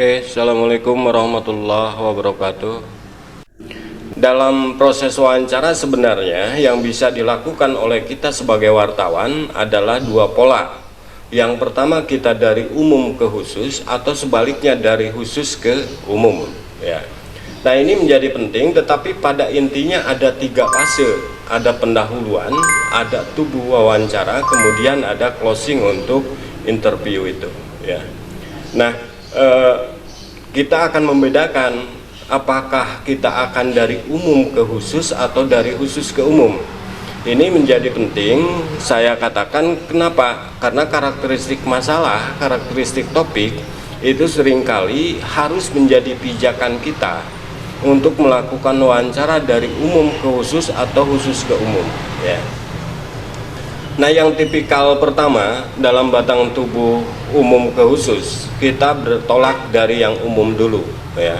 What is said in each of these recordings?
Oke, Assalamualaikum warahmatullahi wabarakatuh. Dalam proses wawancara sebenarnya yang bisa dilakukan oleh kita sebagai wartawan adalah dua pola. Yang pertama, kita dari umum ke khusus, atau sebaliknya dari khusus ke umum, ya. Nah, ini menjadi penting, tetapi pada intinya ada tiga fase. Ada pendahuluan, ada tubuh wawancara, kemudian ada closing untuk interview itu, ya. Nah, kita akan membedakan apakah kita akan dari umum ke khusus atau dari khusus ke umum. Ini menjadi penting saya katakan. Kenapa? Karena karakteristik masalah, karakteristik topik itu seringkali harus menjadi pijakan kita untuk melakukan wawancara dari umum ke khusus atau khusus ke umum, ya. Nah, yang tipikal pertama dalam batang tubuh umum ke khusus, kita bertolak dari yang umum dulu, ya.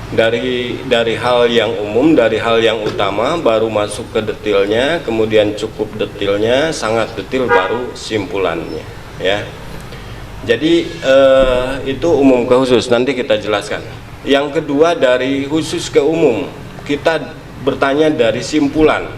Dari hal yang umum, dari hal yang utama, baru masuk ke detailnya, kemudian cukup detailnya, sangat detail, baru simpulannya, ya. Jadi itu umum ke khusus, nanti kita jelaskan. Yang kedua, dari khusus ke umum, kita bertanya dari simpulan,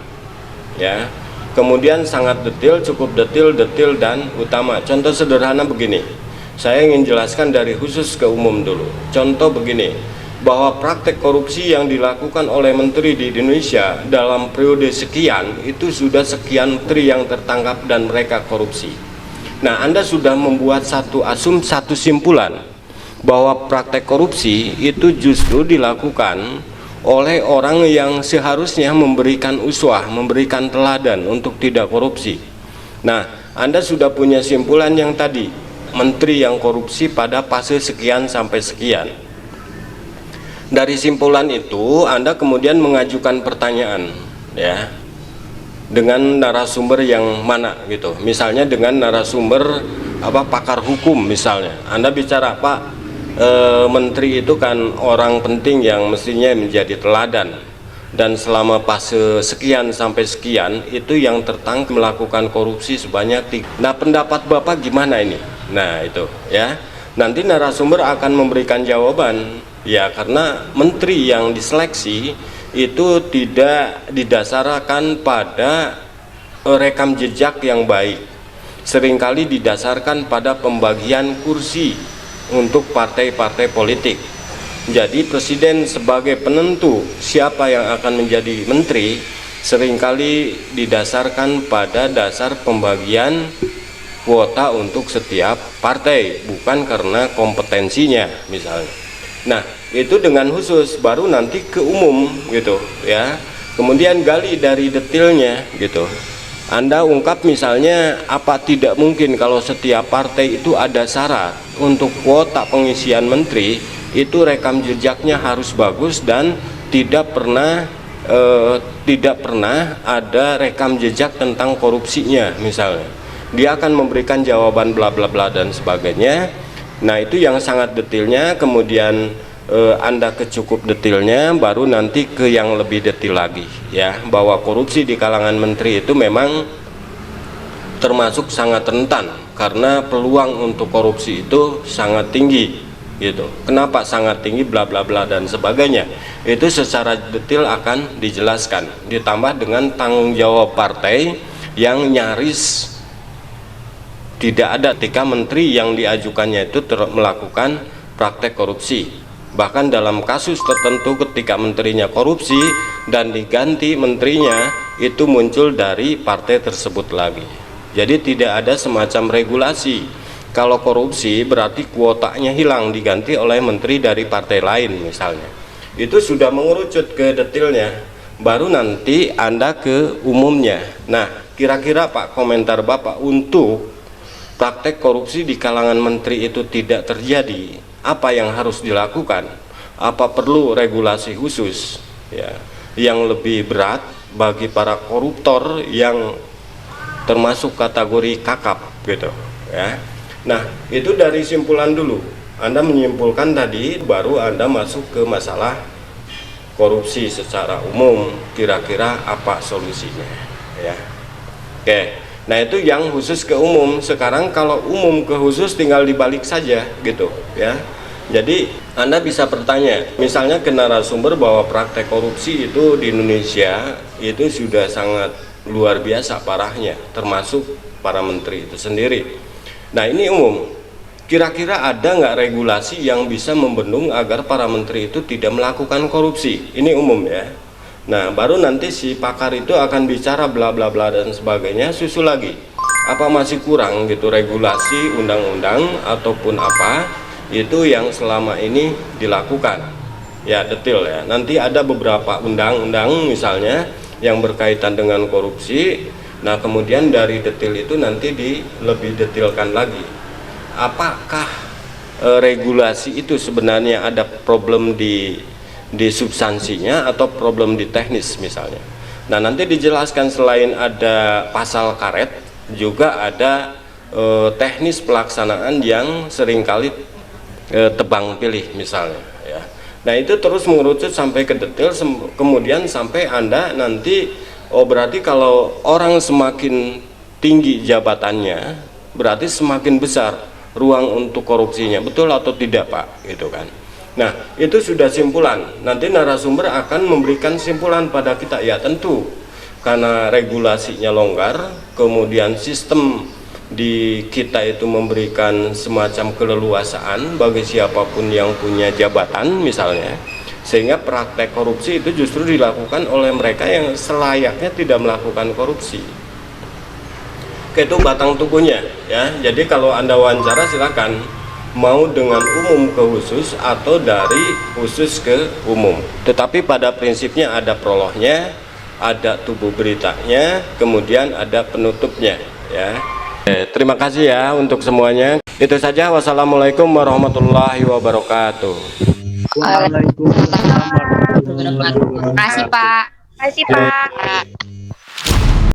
ya. Kemudian sangat detail, cukup detail, detail, dan utama. Contoh sederhana begini, saya ingin jelaskan dari khusus ke umum dulu. Contoh begini, bahwa praktek korupsi yang dilakukan oleh menteri di Indonesia dalam periode sekian, itu sudah sekian menteri yang tertangkap dan mereka korupsi. Nah, Anda sudah membuat satu simpulan bahwa praktek korupsi itu justru dilakukan oleh orang yang seharusnya memberikan uswah, memberikan teladan untuk tidak korupsi. Nah, Anda sudah punya simpulan yang tadi, menteri yang korupsi pada fase sekian sampai sekian. Dari simpulan itu Anda kemudian mengajukan pertanyaan, ya, dengan narasumber yang mana gitu. Misalnya dengan narasumber pakar hukum misalnya. Anda bicara, Pak, menteri itu kan orang penting yang mestinya menjadi teladan, dan selama fase sekian sampai sekian itu yang tertangkap melakukan korupsi sebanyak 3. Nah, pendapat Bapak gimana ini? Nah, itu, ya. Nanti narasumber akan memberikan jawaban. Ya, karena menteri yang diseleksi itu tidak didasarkan pada rekam jejak yang baik. Seringkali didasarkan pada pembagian kursi untuk partai-partai politik. Jadi presiden sebagai penentu siapa yang akan menjadi menteri seringkali didasarkan pada dasar pembagian kuota untuk setiap partai, bukan karena kompetensinya misalnya. Nah, itu dengan khusus, baru nanti ke umum gitu, ya. Kemudian gali dari detailnya gitu. Anda ungkap misalnya, apa tidak mungkin kalau setiap partai itu ada syarat untuk kuota pengisian menteri itu rekam jejaknya harus bagus dan tidak pernah ada rekam jejak tentang korupsinya misalnya. Dia akan memberikan jawaban bla bla bla dan sebagainya. Nah, itu yang sangat detailnya. Kemudian Anda ke cukup detailnya, baru nanti ke yang lebih detail lagi, ya, bahwa korupsi di kalangan menteri itu memang termasuk sangat rentan karena peluang untuk korupsi itu sangat tinggi gitu. Kenapa sangat tinggi, bla bla bla dan sebagainya, itu secara detail akan dijelaskan, ditambah dengan tanggung jawab partai yang nyaris tidak ada ketika menteri yang diajukannya itu melakukan praktek korupsi. Bahkan dalam kasus tertentu ketika menterinya korupsi dan diganti menterinya, itu muncul dari partai tersebut lagi. Jadi tidak ada semacam regulasi. Kalau korupsi berarti kuotanya hilang, diganti oleh menteri dari partai lain misalnya. Itu sudah mengerucut ke detailnya, baru nanti Anda ke umumnya. Nah, kira-kira Pak, komentar Bapak untuk praktek korupsi di kalangan menteri itu tidak terjadi, apa yang harus dilakukan? Apa perlu regulasi khusus, ya, yang lebih berat bagi para koruptor yang termasuk kategori kakap gitu, ya. Nah, itu dari simpulan dulu. Anda menyimpulkan tadi, baru Anda masuk ke masalah korupsi secara umum, kira-kira apa solusinya, ya. Oke. Nah, itu yang khusus ke umum. Sekarang kalau umum ke khusus tinggal dibalik saja gitu, ya. Jadi Anda bisa bertanya, misalnya ke narasumber bahwa praktek korupsi itu di Indonesia itu sudah sangat luar biasa parahnya, termasuk para menteri itu sendiri. Nah ini umum, kira-kira ada nggak regulasi yang bisa membendung agar para menteri itu tidak melakukan korupsi? Ini umum ya. Nah baru nanti si pakar itu akan bicara bla bla bla dan sebagainya, susul lagi. Apa masih kurang gitu regulasi, undang-undang ataupun apa itu yang selama ini dilakukan ya, detail ya. Nanti ada beberapa undang-undang misalnya yang berkaitan dengan korupsi. Nah kemudian dari detail itu nanti lebih detailkan lagi apakah regulasi itu sebenarnya ada problem di substansinya atau problem di teknis misalnya. Nah nanti dijelaskan selain ada pasal karet juga ada teknis pelaksanaan yang seringkali tebang pilih misalnya ya. Nah itu terus mengerucut sampai ke detail, kemudian sampai Anda nanti berarti kalau orang semakin tinggi jabatannya berarti semakin besar ruang untuk korupsinya, betul atau tidak Pak, gitu kan. Nah itu sudah simpulan, nanti narasumber akan memberikan simpulan pada kita, ya tentu karena regulasinya longgar, kemudian sistem di kita itu memberikan semacam keleluasaan bagi siapapun yang punya jabatan misalnya, sehingga praktek korupsi itu justru dilakukan oleh mereka yang selayaknya tidak melakukan korupsi. Itu batang tubuhnya ya. Jadi kalau Anda wawancara silakan mau dengan umum ke khusus atau dari khusus ke umum, tetapi pada prinsipnya ada prolognya, ada tubuh beritanya, kemudian ada penutupnya ya. Terima kasih ya untuk semuanya. Itu saja. Wassalamualaikum warahmatullahi wabarakatuh. Waalaikumsalam warahmatullahi wabarakatuh. Terima kasih Pak. Terima kasih Pak.